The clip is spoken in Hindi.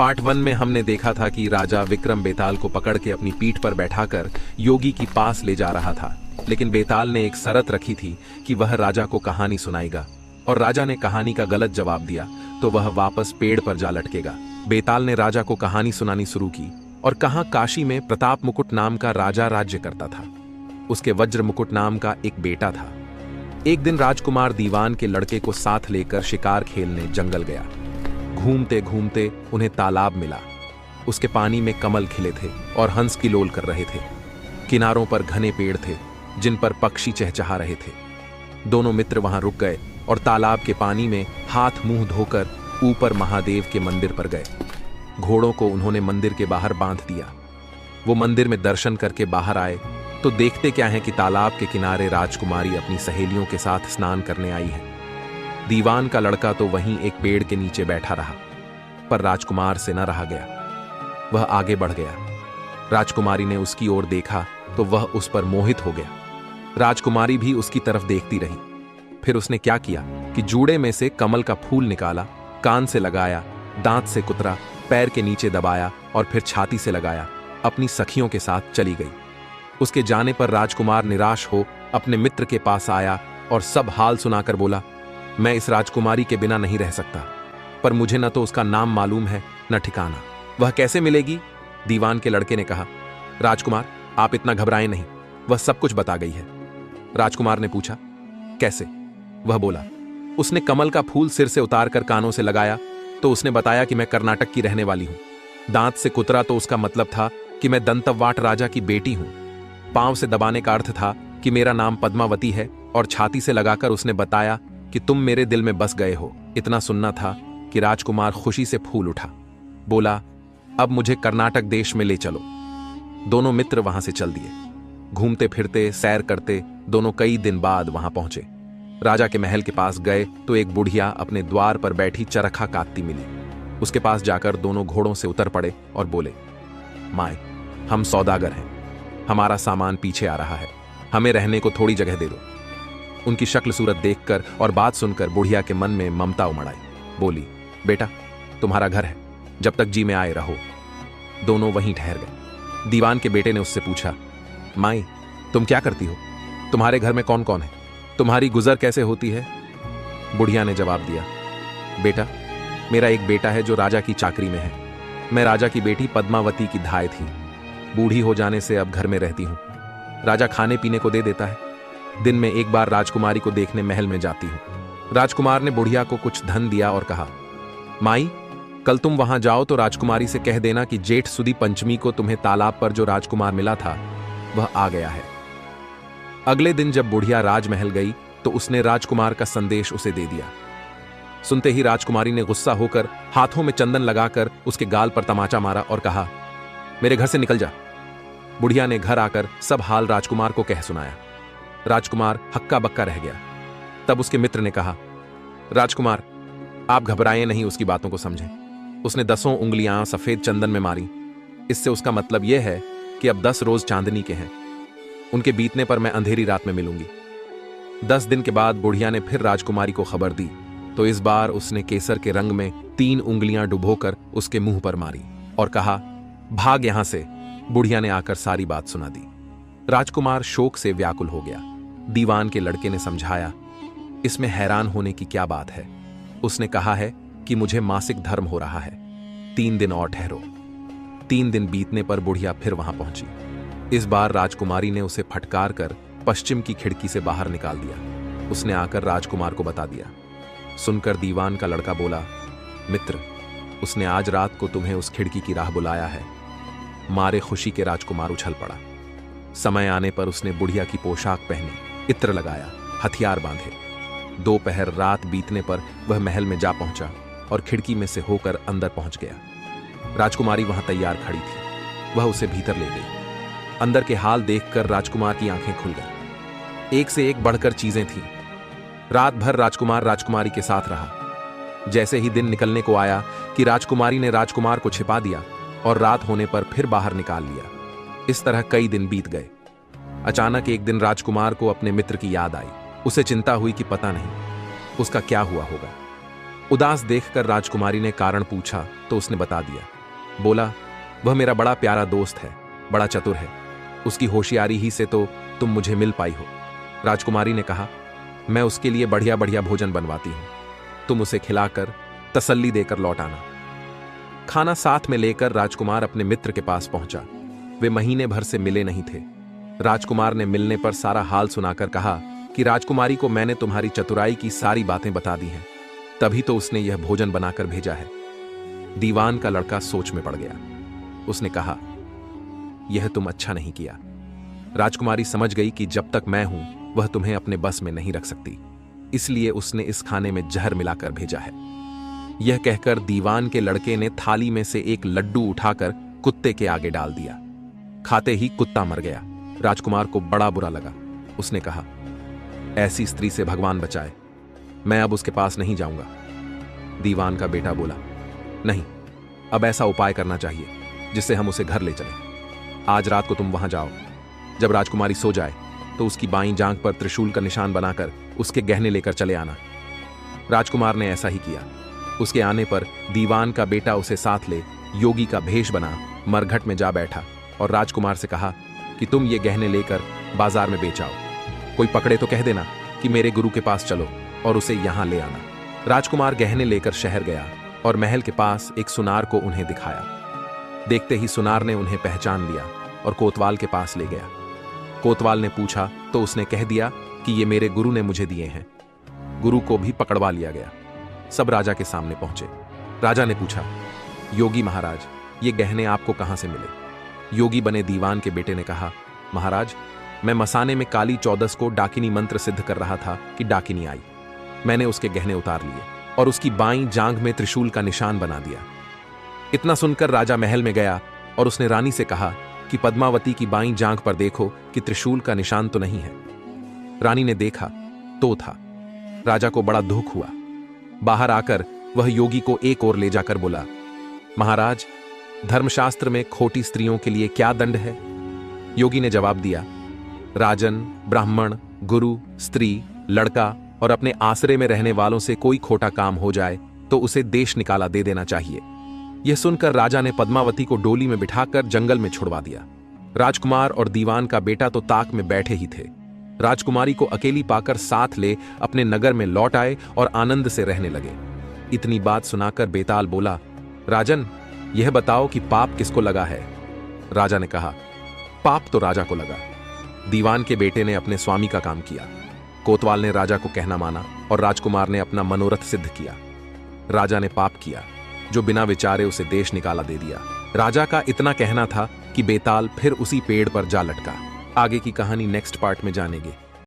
पार्ट 1 में हमने देखा था कि राजा विक्रम बेताल को पकड़ के अपनी पीठ पर बैठाकर योगी की पास ले जा रहा था, लेकिन बेताल ने एक शर्त रखी थी कि वह राजा को कहानी सुनाएगा, और राजा ने कहानी का गलत जवाब दिया तो वह वापस पेड़ पर जा लटकेगा। बेताल ने राजा को कहानी सुनानी शुरू की और कहा काशी में प्रताप मुकुट नाम का राजा राज्य करता था। उसके वज्र मुकुट नाम का एक बेटा था। एक दिन राजकुमार दीवान के लड़के को साथ लेकर शिकार खेलने जंगल गया। घूमते घूमते उन्हें तालाब मिला। उसके पानी में कमल खिले थे और हंस किलोल कर रहे थे। किनारों पर घने पेड़ थे जिन पर पक्षी चहचहा रहे थे। दोनों मित्र वहां रुक गए और तालाब के पानी में हाथ मुंह धोकर ऊपर महादेव के मंदिर पर गए। घोड़ों को उन्होंने मंदिर के बाहर बांध दिया। वो मंदिर में दर्शन करके बाहर आए तो देखते क्या है कि तालाब के किनारे राजकुमारी अपनी सहेलियों के साथ स्नान करने आई है। दीवान का लड़का तो वहीं एक पेड़ के नीचे बैठा रहा, पर राजकुमार से न रहा गया। वह आगे बढ़ गया। राजकुमारी ने उसकी ओर देखा तो वह उस पर मोहित हो गया। राजकुमारी भी उसकी तरफ देखती रही। फिर उसने क्या किया कि जूड़े में से कमल का फूल निकाला, कान से लगाया, दांत से कुतरा, पैर के नीचे दबाया और फिर छाती से लगाया, अपनी सखियों के साथ चली गई। उसके जाने पर राजकुमार निराश हो अपने मित्र के पास आया और सब हाल सुनाकर बोला, मैं इस राजकुमारी के बिना नहीं रह सकता, पर मुझे न तो उसका नाम मालूम है न ठिकाना। वह कैसे मिलेगी? दीवान के लड़के ने कहा। राजकुमार, आप इतना घबराएं नहीं, वह सब कुछ बता गई है। राजकुमार ने पूछा, कैसे? वह बोला, उसने कमल का फूल सिर से उतारकर कानों से लगाया तो उसने बताया कि मैं कर्नाटक की रहने वाली हूं। दांत से कुतरा तो उसका मतलब था कि मैं दंतवाट राजा की बेटी हूं। पांव से दबाने का अर्थ था कि मेरा नाम पद्मावती है, और छाती से लगाकर उसने बताया कि तुम मेरे दिल में बस गए हो। इतना सुनना था कि राजकुमार खुशी से फूल उठा। बोला, अब मुझे कर्नाटक देश में ले चलो। दोनों मित्र वहां से चल दिए। घूमते फिरते सैर करते दोनों कई दिन बाद वहां पहुंचे। राजा के महल के पास गए तो एक बुढ़िया अपने द्वार पर बैठी चरखा काटती मिली। उसके पास जाकर दोनों घोड़ों से उतर पड़े और बोले, माए, हम सौदागर हैं, हमारा सामान पीछे आ रहा है, हमें रहने को थोड़ी जगह दे दो। उनकी शक्ल सूरत देखकर और बात सुनकर बुढ़िया के मन में ममता उमड़ आई। बोली, बेटा, तुम्हारा घर है, जब तक जी में आए रहो। दोनों वहीं ठहर गए। दीवान के बेटे ने उससे पूछा, माई, तुम क्या करती हो? तुम्हारे घर में कौन कौन है? तुम्हारी गुजर कैसे होती है? बुढ़िया ने जवाब दिया, बेटा, मेरा एक बेटा है जो राजा की चाकरी में है। मैं राजा की बेटी पद्मावती की धाय थी। बूढ़ी हो जाने से अब घर में रहती हूं। राजा खाने पीने को दे देता है। दिन में एक बार राजकुमारी को देखने महल में जाती हूं। राजकुमार ने बुढ़िया को कुछ धन दिया और कहा, माई, कल तुम वहां जाओ तो राजकुमारी से कह देना कि जेठ सुदी पंचमी को तुम्हें तालाब पर जो राजकुमार मिला था वह आ गया है। अगले दिन जब बुढ़िया राजमहल गई तो उसने राजकुमार का संदेश उसे दे दिया। सुनते ही राजकुमारी ने गुस्सा होकर हाथों में चंदन लगाकर उसके गाल पर तमाचा मारा और कहा, मेरे घर से निकल जा। बुढ़िया ने घर आकर सब हाल राजकुमार को कह सुनाया। राजकुमार हक्का बक्का रह गया। तब उसके मित्र ने कहा, राजकुमार, आप घबराएं नहीं, उसकी बातों को समझें। उसने 10 उंगलियां सफेद चंदन में मारी। इससे उसका मतलब यह है कि अब 10 रोज चांदनी के हैं। उनके बीतने पर मैं अंधेरी रात में मिलूंगी। 10 दिन के बाद बुढ़िया ने फिर राजकुमारी को खबर दी तो इस बार उसने केसर के रंग में 3 उंगलियां डुबोकर उसके मुंह पर मारी और कहा, भाग यहां से। बुढ़िया ने आकर सारी बात सुना दी। राजकुमार शोक से व्याकुल हो गया। दीवान के लड़के ने समझाया, इसमें हैरान होने की क्या बात है? उसने कहा है कि मुझे मासिक धर्म हो रहा है, 3 दिन और ठहरो। 3 दिन बीतने पर बुढ़िया फिर वहां पहुंची। इस बार राजकुमारी ने उसे फटकार कर पश्चिम की खिड़की से बाहर निकाल दिया। उसने आकर राजकुमार को बता दिया। सुनकर दीवान का लड़का बोला, मित्र, उसने आज रात को तुम्हें उस खिड़की की राह बुलाया है। मारे खुशी के राजकुमार उछल पड़ा। समय आने पर उसने बुढ़िया की पोशाक पहनी, इत्र लगाया, हथियार बांधे। दोपहर रात बीतने पर वह महल में जा पहुंचा और खिड़की में से होकर अंदर पहुंच गया। राजकुमारी वहां तैयार खड़ी थी। वह उसे भीतर ले गई। अंदर के हाल देखकर राजकुमार की आंखें खुल गईं। एक से एक बढ़कर चीजें थीं। रात भर राजकुमार राजकुमारी के साथ रहा। जैसे ही दिन निकलने को आया कि राजकुमारी ने राजकुमार को छिपा दिया और रात होने पर फिर बाहर निकाल लिया। इस तरह कई दिन बीत गए। अचानक एक दिन राजकुमार को अपने मित्र की याद आई। उसे चिंता हुई कि पता नहीं उसका क्या हुआ होगा। उदास देखकर राजकुमारी ने कारण पूछा तो उसने बता दिया। बोला, वह मेरा बड़ा प्यारा दोस्त है, बड़ा चतुर है, उसकी होशियारी ही से तो तुम मुझे मिल पाई हो। राजकुमारी ने कहा, मैं उसके लिए बढ़िया बढ़िया भोजन बनवाती हूं, तुम उसे खिलाकर तसल्ली देकर लौट आना। खाना साथ में लेकर राजकुमार अपने मित्र के पास पहुंचा। वे महीने भर से मिले नहीं थे। राजकुमार ने मिलने पर सारा हाल सुनाकर कहा कि राजकुमारी को मैंने तुम्हारी चतुराई की सारी बातें बता दी हैं, तभी तो उसने यह भोजन बनाकर भेजा है। दीवान का लड़का सोच में पड़ गया। उसने कहा, यह तुम अच्छा नहीं किया। राजकुमारी समझ गई कि जब तक मैं हूं वह तुम्हें अपने बस में नहीं रख सकती, इसलिए उसने इस खाने में जहर मिलाकर भेजा है। यह कहकर दीवान के लड़के ने थाली में से एक लड्डू उठाकर कुत्ते के आगे डाल दिया। खाते ही कुत्ता मर गया। राजकुमार को बड़ा बुरा लगा। उसने कहा, ऐसी स्त्री से भगवान बचाए, मैं अब उसके पास नहीं जाऊंगा। दीवान का बेटा बोला, नहीं, अब ऐसा उपाय करना चाहिए जिससे हम उसे घर ले चलें। आज रात को तुम वहां जाओ, जब राजकुमारी सो जाए तो उसकी बाईं जांघ पर त्रिशूल का निशान बनाकर उसके गहने लेकर चले आना। राजकुमार ने ऐसा ही किया। उसके आने पर दीवान का बेटा उसे साथ ले योगी का भेष बना मरघट में जा बैठा और राजकुमार से कहा कि तुम ये गहने लेकर बाजार में बेच आओ। कोई पकड़े तो कह देना कि मेरे गुरु के पास चलो और उसे यहां ले आना। राजकुमार गहने लेकर शहर गया और महल के पास एक सुनार को उन्हें दिखाया। देखते ही सुनार ने उन्हें पहचान लिया और कोतवाल के पास ले गया। कोतवाल ने पूछा तो उसने कह दिया कि ये मेरे गुरु ने मुझे दिए हैं। गुरु को भी पकड़वा लिया गया। सब राजा के सामने पहुंचे। राजा ने पूछा, योगी महाराज, ये गहने आपको कहां से मिले? योगी बने दीवान के बेटे ने कहा, महाराज, मैं मसाने में काली चौदस को डाकिनी मंत्र सिद्ध कर रहा था कि डाकिनी आई। मैंने उसके गहने उतार लिए और उसकी बाईं जांघ में त्रिशूल का निशान बना दिया। इतना सुनकर राजा महल में गया और उसने रानी से कहा कि पद्मावती की बाईं जांघ पर देखो कि त्रिशूल का निशान तो नहीं है। रानी ने देखा तो था। राजा को बड़ा दुख हुआ। बाहर आकर वह योगी को एक ओर ले जाकर बोला, महाराज, धर्मशास्त्र में खोटी स्त्रियों के लिए क्या दंड है? योगी ने जवाब दिया, राजन, ब्राह्मण, गुरु, स्त्री, लड़का और अपने आसरे में रहने वालों से कोई खोटा काम हो जाए तो उसे देश निकाला दे देना चाहिए। यह सुनकर राजा ने पद्मावती को डोली में बिठाकर जंगल में छुड़वा दिया। राजकुमार और दीवान का बेटा तो ताक में बैठे ही थे। राजकुमारी को अकेली पाकर साथ ले अपने नगर में लौट आए और आनंद से रहने लगे। इतनी बात सुनाकर बेताल बोला, राजन, यह बताओ कि पाप किसको लगा है? राजा ने कहा, पाप तो राजा को लगा। दीवान के बेटे ने अपने स्वामी का काम किया। कोतवाल ने राजा को कहना माना और राजकुमार ने अपना मनोरथ सिद्ध किया। राजा ने पाप किया, जो बिना विचारे उसे देश निकाला दे दिया। राजा का इतना कहना था कि बेताल फिर उसी पेड़ पर जा लटका। आगे की कहानी नेक्स्ट पार्ट में जानेंगे।